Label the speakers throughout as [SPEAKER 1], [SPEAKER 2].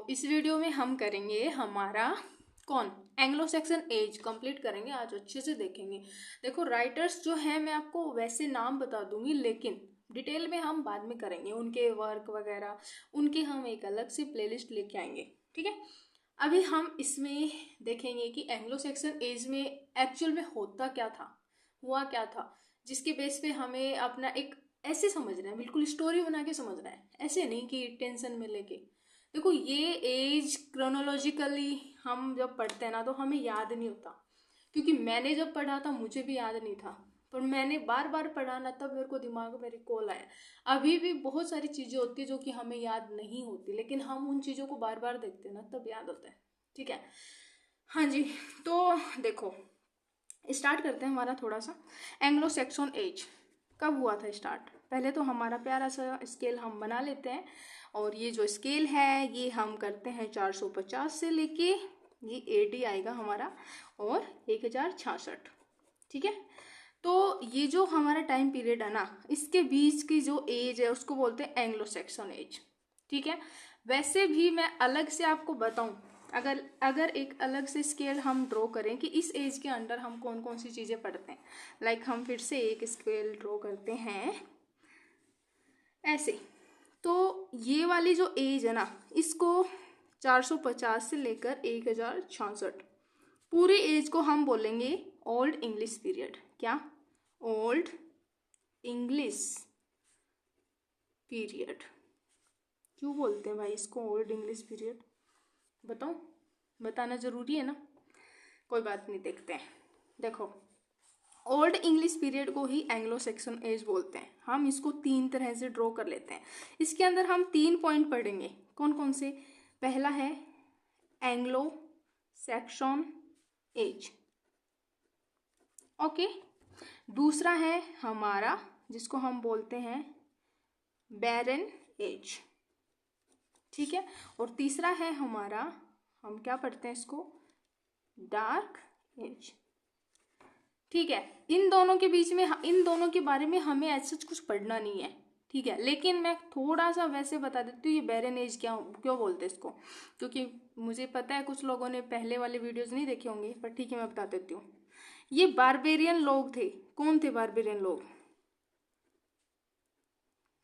[SPEAKER 1] इस वीडियो में हम करेंगे हमारा एंग्लो सैक्सन एज कंप्लीट करेंगे। आज अच्छे से देखेंगे। देखो राइटर्स जो हैं मैं आपको वैसे नाम बता दूंगी, लेकिन डिटेल में हम बाद में करेंगे। उनके वर्क वगैरह उनकी हम एक अलग से प्लेलिस्ट लेके आएंगे, ठीक है। अभी हम इसमें देखेंगे कि एंग्लो सैक्सन एज में एक्चुअल में होता क्या था, हुआ क्या था, जिसके बेस पे हमें अपना एक ऐसे समझना है, बिल्कुल स्टोरी बना के समझना है, ऐसे नहीं कि टेंशन में लेके। देखो ये एज क्रोनोलॉजिकली हम जब पढ़ते हैं ना तो हमें याद नहीं होता, क्योंकि मैंने जब पढ़ा था मुझे भी याद नहीं था, पर मैंने बार बार पढ़ा ना तब मेरे को दिमाग में रिकॉल आया। अभी भी बहुत सारी चीज़ें होती है जो कि हमें याद नहीं होती, लेकिन हम उन चीज़ों को बार बार देखते हैं ना तब याद होता है, ठीक है। हाँ जी, तो देखो स्टार्ट करते हैं हमारा थोड़ा सा एंग्लो सैक्सन एज कब हुआ था स्टार्ट। पहले तो हमारा प्यारा सा स्केल हम बना लेते हैं, और ये जो स्केल है ये हम करते हैं 450 से लेके ये 80 आएगा हमारा, और 1066, ठीक है। तो ये जो हमारा टाइम पीरियड है ना, इसके बीच की जो एज है उसको बोलते हैं एंग्लो सैक्सन एज, ठीक है। वैसे भी मैं अलग से आपको बताऊं, अगर एक अलग से स्केल हम ड्रॉ करें कि इस एज के अंडर हम कौन कौन सी चीज़ें पढ़ते हैं, लाइक हम फिर से एक स्केल ड्रॉ करते हैं ऐसे। तो ये वाली जो एज है ना, इसको 450 से लेकर 1066 पूरी एज को हम बोलेंगे ओल्ड इंग्लिश पीरियड। क्या? Old English period. क्यों बोलते हैं भाई इसको ओल्ड इंग्लिश पीरियड? बताओ, बताना जरूरी है ना। कोई बात नहीं, देखते हैं। देखो ओल्ड इंग्लिश पीरियड को ही एंग्लो सैक्सन एज बोलते हैं। हम इसको 3 तरह से ड्रॉ कर लेते हैं। इसके अंदर हम 3 पॉइंट पढ़ेंगे। कौन कौन से? पहला है एंग्लो सैक्सन एज, ओके। दूसरा है हमारा जिसको हम बोलते हैं बैरन एज, ठीक है। और तीसरा है हमारा, हम क्या पढ़ते हैं इसको, डार्क एज, ठीक है। इन दोनों के बीच में, इन दोनों के बारे में हमें ऐसा कुछ पढ़ना नहीं है, ठीक है। लेकिन मैं थोड़ा सा वैसे बता देती हूँ ये बैरन एज क्यों बोलते हैं इसको, क्योंकि मुझे पता है कुछ लोगों ने पहले वाले वीडियोस नहीं देखे होंगे, पर ठीक है मैं बता देती हूँ। ये बारबेरियन लोग थे। कौन थे बारबेरियन लोग?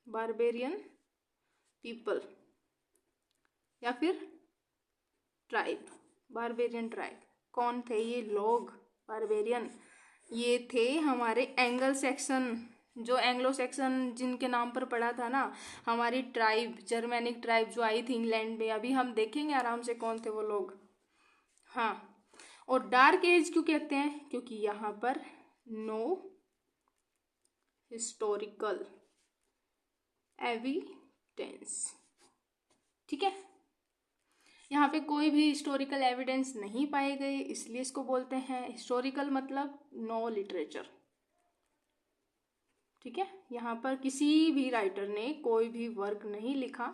[SPEAKER 1] बारबेरियन पीपल या फिर ट्राइब, बारबेरियन ट्राइब। कौन थे ये लोग बारबेरियन? ये थे हमारे एंगल सेक्शन, जो एंग्लो सेक्शन जिनके नाम पर पड़ा था ना, हमारी ट्राइब, जर्मेनिक ट्राइब जो आई थी इंग्लैंड में। अभी हम देखेंगे आराम से कौन थे वो लोग। हाँ, और डार्क एज क्यों कहते हैं? क्योंकि यहाँ पर नो हिस्टोरिकल एविडेंस, ठीक है। यहाँ पे कोई भी हिस्टोरिकल एविडेंस नहीं पाए गए, इसलिए इसको बोलते हैं हिस्टोरिकल, मतलब नो लिटरेचर, ठीक है। यहाँ पर किसी भी राइटर ने कोई भी वर्क नहीं लिखा,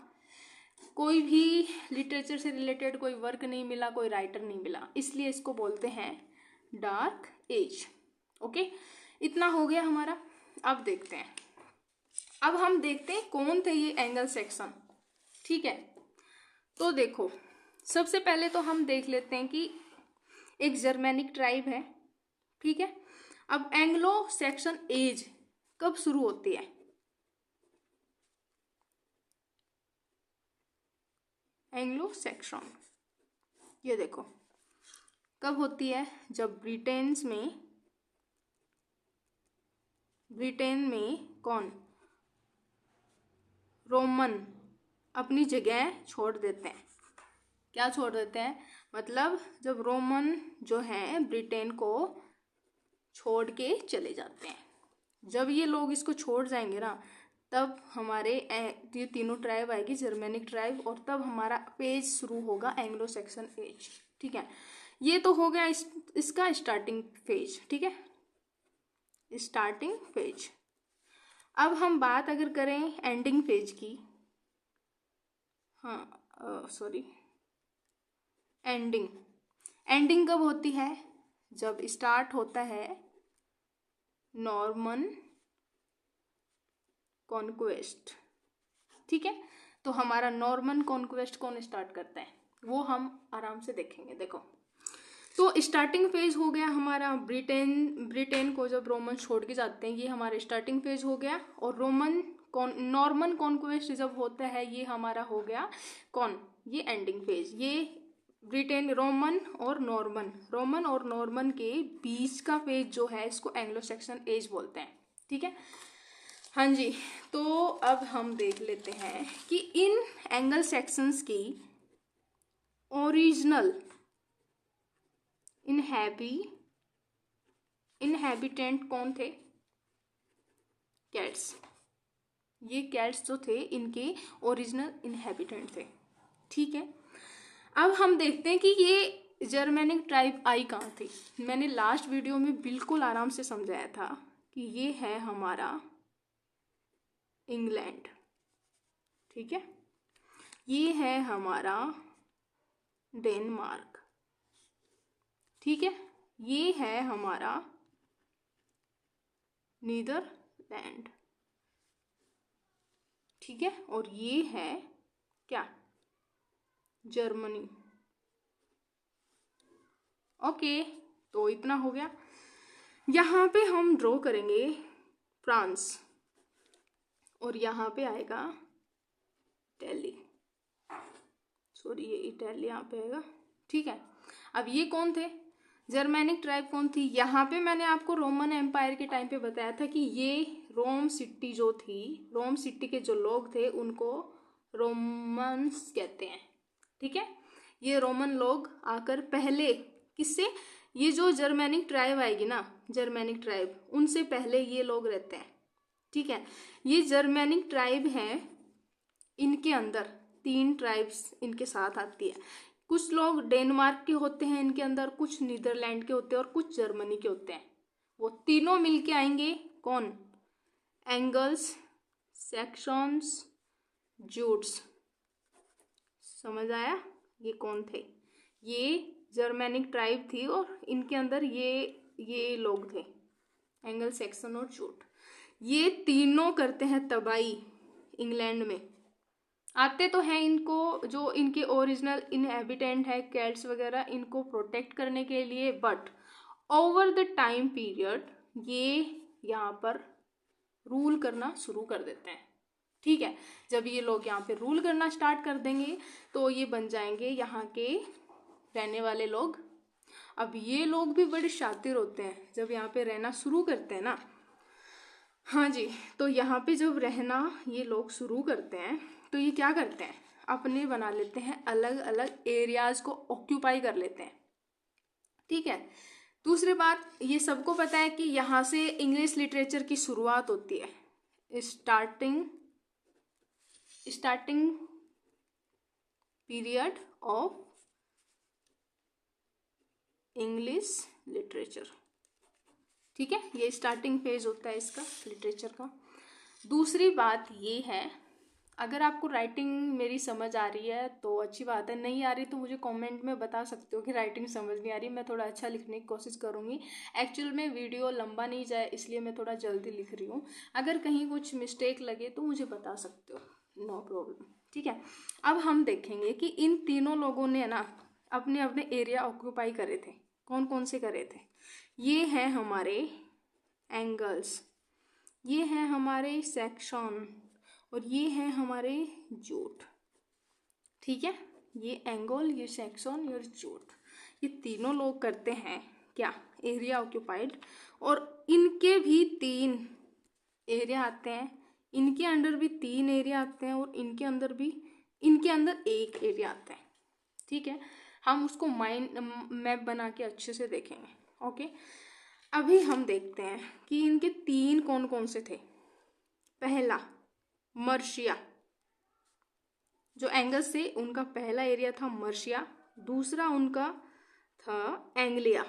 [SPEAKER 1] कोई भी लिटरेचर से रिलेटेड कोई वर्क नहीं मिला, कोई राइटर नहीं मिला, इसलिए इसको बोलते हैं डार्क एज, ओके। इतना हो गया हमारा। अब देखते हैं, अब हम देखते हैं कौन थे ये एंगल सेक्शन, ठीक है। तो देखो सबसे पहले तो हम देख लेते हैं कि एक जर्मेनिक ट्राइब है, ठीक है। अब एंग्लो सैक्सन एज कब शुरू होती है? एंग्लो सैक्सन, ये देखो कब होती है, जब ब्रिटेन में कौन, रोमन अपनी जगह छोड़ देते हैं। क्या छोड़ देते हैं? मतलब जब रोमन जो है ब्रिटेन को छोड़ के चले जाते हैं, जब ये लोग इसको छोड़ जाएंगे ना, तब हमारे ये तीनों ट्राइब आएगी, जर्मेनिक ट्राइब, और तब हमारा पेज शुरू होगा एंग्लो सैक्सन एज, ठीक है। ये तो हो गया इसका स्टार्टिंग फेज, ठीक है, स्टार्टिंग फेज। अब हम बात अगर करें एंडिंग फेज की, हाँ सॉरी, एंडिंग कब होती है? जब स्टार्ट होता है नॉर्मन कॉन्क्वेस्ट, ठीक है। तो हमारा नॉर्मन कॉन्क्वेस्ट कौन स्टार्ट करता है? वो हम आराम से देखेंगे। देखो, तो स्टार्टिंग फेज हो गया हमारा ब्रिटेन को जब रोमन छोड़ के जाते हैं, ये हमारा स्टार्टिंग फेज हो गया। और नॉर्मन कॉन्क्वेस्ट जब होता है, ये हमारा हो गया ये एंडिंग फेज। ये ब्रिटेन रोमन और नॉर्मन के बीच का फेज जो है, इसको एंग्लो सैक्सन एज बोलते हैं। ठीक है, हाँ जी। तो अब हम देख लेते हैं कि इन एंगल सेक्शंस की ओरिजिनल इनहैबिटेंट कौन थे? कैट्स। ये कैट्स जो थे, इनके ओरिजिनल इनहैबिटेंट थे। ठीक है, अब हम देखते हैं कि ये जर्मेनिक ट्राइब आई कहाँ थी। मैंने लास्ट वीडियो में बिल्कुल आराम से समझाया था कि ये है हमारा इंग्लैंड। ठीक है, ये है हमारा डेनमार्क। ठीक है, ये है हमारा नीदरलैंड। ठीक है, और ये है क्या? जर्मनी। ओके, तो इतना हो गया। यहाँ पे हम ड्रॉ करेंगे फ्रांस, और यहाँ पे आएगा इटली। सॉरी, ये इटली यहाँ पे आएगा। ठीक है, अब ये कौन थे? जर्मेनिक ट्राइब कौन थी? यहाँ पे मैंने आपको रोमन एम्पायर के टाइम पे बताया था कि ये रोम सिटी जो थी, रोम सिटी के जो लोग थे उनको रोमन्स कहते हैं। ठीक है, ये रोमन लोग आकर पहले किससे, ये जो जर्मेनिक ट्राइब आएगी ना, जर्मेनिक ट्राइब, उनसे पहले ये लोग रहते हैं। ठीक है, ये जर्मेनिक ट्राइब है, इनके अंदर 3 ट्राइब्स इनके साथ आती है। कुछ लोग डेनमार्क के होते हैं इनके अंदर, कुछ नीदरलैंड के होते हैं और कुछ जर्मनी के होते हैं। वो तीनों मिलके आएंगे कौन? Angles, Saxons, Jutes. समझ आया? ये कौन थे? ये जर्मेनिक ट्राइब थी और इनके अंदर ये लोग थे, एंगल, सैक्सन और जूट। ये तीनों करते हैं तबाही इंग्लैंड में। आते तो हैं इनको, जो इनके ओरिजिनल इनहैबिटेंट है कैट्स वगैरह, इनको प्रोटेक्ट करने के लिए, but over the time period ये यहाँ पर रूल करना शुरू कर देते हैं। ठीक है, जब ये लोग यहाँ पे रूल करना स्टार्ट कर देंगे तो ये बन जाएंगे यहाँ के रहने वाले लोग। अब ये लोग भी बड़े शातिर होते हैं, जब यहाँ पे रहना शुरू करते हैं ना, हाँ जी, तो यहाँ पे जब रहना ये लोग शुरू करते हैं तो ये क्या करते हैं, अपने बना लेते हैं अलग अलग एरियाज को ऑक्यूपाई कर लेते हैं। ठीक है, दूसरी बात, ये सबको पता है कि यहाँ से इंग्लिश लिटरेचर की शुरुआत होती है। Starting period of English literature. ठीक है, ये स्टार्टिंग फेज होता है इसका लिटरेचर का। दूसरी बात ये है, अगर आपको राइटिंग मेरी समझ आ रही है तो अच्छी बात है, नहीं आ रही तो मुझे कमेंट में बता सकते हो कि राइटिंग समझ नहीं आ रही। मैं थोड़ा अच्छा लिखने की कोशिश करूँगी। एक्चुअल में वीडियो लंबा नहीं जाए इसलिए मैं थोड़ा जल्दी लिख रही हूँ। अगर कहीं कुछ मिस्टेक लगे तो मुझे बता सकते हो, नो प्रॉब्लम। ठीक है, अब हम देखेंगे कि इन तीनों लोगों ने ना अपने अपने एरिया ऑक्यूपाई करे थे। कौन कौन से करे थे? ये हैं हमारे एंगल्स, ये हैं हमारे सेक्शन, और ये हैं हमारे जूट। ठीक है, ये एंगल, ये सेक्शन, ये जूट, ये तीनों लोग करते हैं क्या? Area occupied. और इनके भी 3 एरिया आते हैं, इनके अंडर भी 3 एरिया आते हैं, और इनके अंदर 1 एरिया आता है। ठीक है, हम उसको मैप बना के अच्छे से देखेंगे। ओके, अभी हम देखते हैं कि इनके 3 कौन कौन से थे। पहला मर्शिया, जो एंगल्स से उनका पहला एरिया था मर्शिया। दूसरा उनका था एंग्लिया,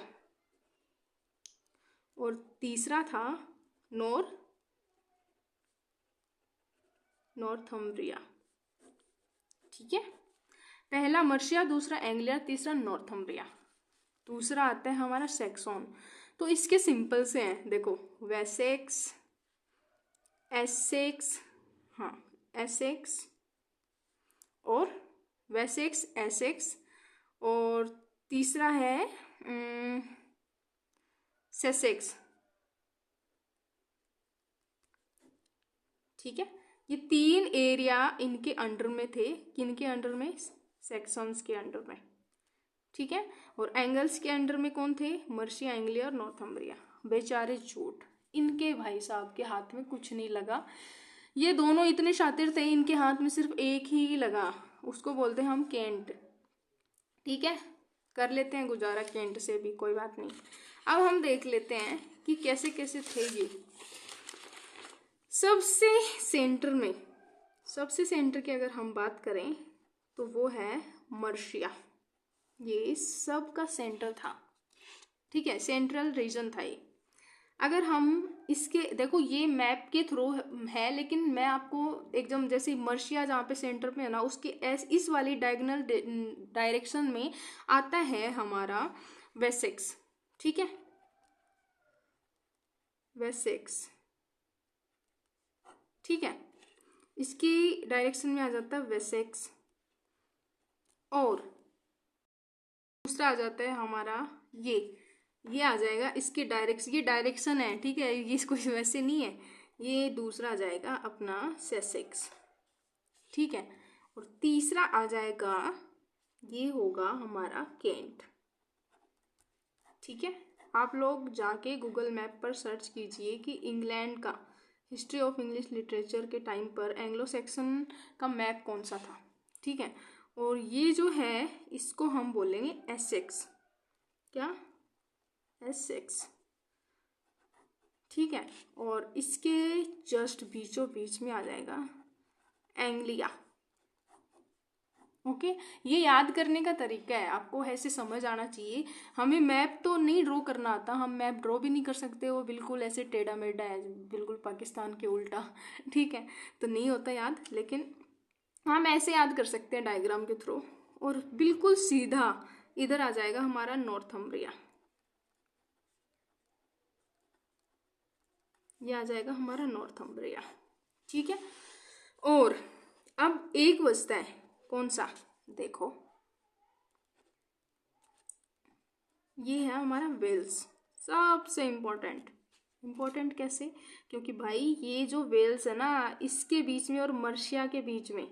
[SPEAKER 1] और तीसरा था नॉर्थम्ब्रिया। ठीक है, पहला मर्शिया, दूसरा एंग्लिया, तीसरा नॉर्थम्ब्रिया। दूसरा आता है हमारा सेक्सन। तो इसके सिंपल से हैं, देखो, वेसेक्स, एसेक्स, हाँ एसेक्स, और वेसेक्स, एसेक्स, और तीसरा है सेसेक्स। ठीक है, ये 3 एरिया इनके अंडर में थे, किनके अंडर में, सेक्शंस के अंडर में। ठीक है, और एंगल्स के अंडर में कौन थे, मर्सिया, एंग्लिया और नॉर्थम्ब्रिया। बेचारे झूठ, इनके भाई साहब के हाथ में कुछ नहीं लगा। ये दोनों इतने शातिर थे, इनके हाथ में सिर्फ एक ही लगा, उसको बोलते हैं हम केंट। ठीक है, कर लेते हैं गुजारा केंट से भी, कोई बात नहीं। अब हम देख लेते हैं कि कैसे कैसे थे ये। सबसे सेंटर की अगर हम बात करें तो वो है मर्सिया, ये सब का सेंटर था। ठीक है, सेंट्रल रीजन था ये। अगर हम इसके देखो, ये मैप के थ्रू है, लेकिन मैं आपको एकदम जैसे मर्सिया जहाँ पे सेंटर पे है ना, उसके इस वाली डायगोनल डायरेक्शन में आता है हमारा वेसेक्स। ठीक है, वेसेक्स। ठीक है, इसकी डायरेक्शन में आ जाता है वेसेक्स, और दूसरा आ जाता है हमारा ये आ जाएगा इसके डायरेक्शन, ये डायरेक्शन है। ठीक है, ये कोई वैसे नहीं है, ये दूसरा आ जाएगा अपना सेसेक्स। ठीक है, और तीसरा आ जाएगा, ये होगा हमारा केंट। ठीक है, आप लोग जाके गूगल मैप पर सर्च कीजिए कि इंग्लैंड का हिस्ट्री ऑफ इंग्लिश लिटरेचर के टाइम पर एंग्लो सैक्सन का मैप कौन सा था। ठीक है, और ये जो है इसको हम बोलेंगे एसेक्स। क्या, एसेक्स। ठीक है, और इसके जस्ट बीचों बीच में आ जाएगा एंग्लिया। ओके, ये याद करने का तरीका है, आपको ऐसे समझ आना चाहिए। हमें मैप तो नहीं ड्रॉ करना आता, हम मैप ड्रॉ भी नहीं कर सकते, वो बिल्कुल ऐसे टेढ़ा मेढ़ा है, बिल्कुल पाकिस्तान के उल्टा। ठीक है, तो नहीं होता याद, लेकिन हम ऐसे याद कर सकते हैं डायग्राम के थ्रू। और बिल्कुल सीधा इधर आ जाएगा हमारा नॉर्थम्ब्रिया, ये आ जाएगा हमारा नॉर्थम्ब्रिया। ठीक है, और अब एक बचता है, कौन सा, देखो ये है हमारा वेल्स। सबसे इम्पोर्टेंट कैसे, क्योंकि भाई ये जो वेल्स है ना, इसके बीच में और मर्सिया के बीच में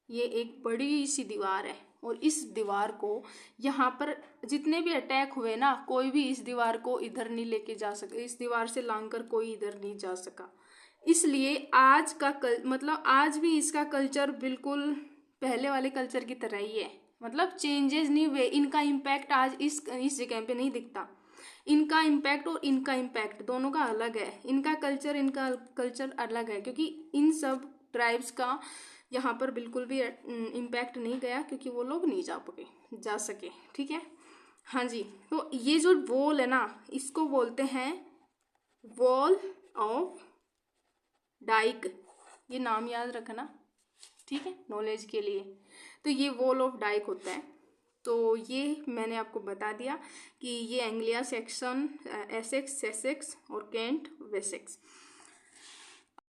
[SPEAKER 1] ये एक बड़ी सी दीवार है, और इस दीवार को यहाँ पर जितने भी अटैक हुए ना, कोई भी इस दीवार को इधर नहीं लेके जा सका, इस दीवार से लांघकर कोई इधर नहीं जा सका। इसलिए आज का मतलब आज भी इसका कल्चर बिल्कुल पहले वाले कल्चर की तरह ही है, मतलब चेंजेस नहीं हुए। इनका इम्पैक्ट आज इस जगह पे नहीं दिखता। इनका इम्पैक्ट और इनका इम्पैक्ट दोनों का अलग है, इनका कल्चर अलग है, क्योंकि इन सब ट्राइब्स का यहाँ पर बिल्कुल भी इम्पैक्ट नहीं गया, क्योंकि वो लोग नहीं जा सके। ठीक है, हाँ जी, तो ये जो वॉल है ना, इसको बोलते हैं वॉल ऑफ डाइक, ये नाम याद रखना। ठीक है, नॉलेज के लिए, तो ये वॉल ऑफ डाइक होता है। तो ये मैंने आपको बता दिया कि ये एंग्लिया सेक्शन, एसेक्स, सेसेक्स और केंट, वेसेक्स।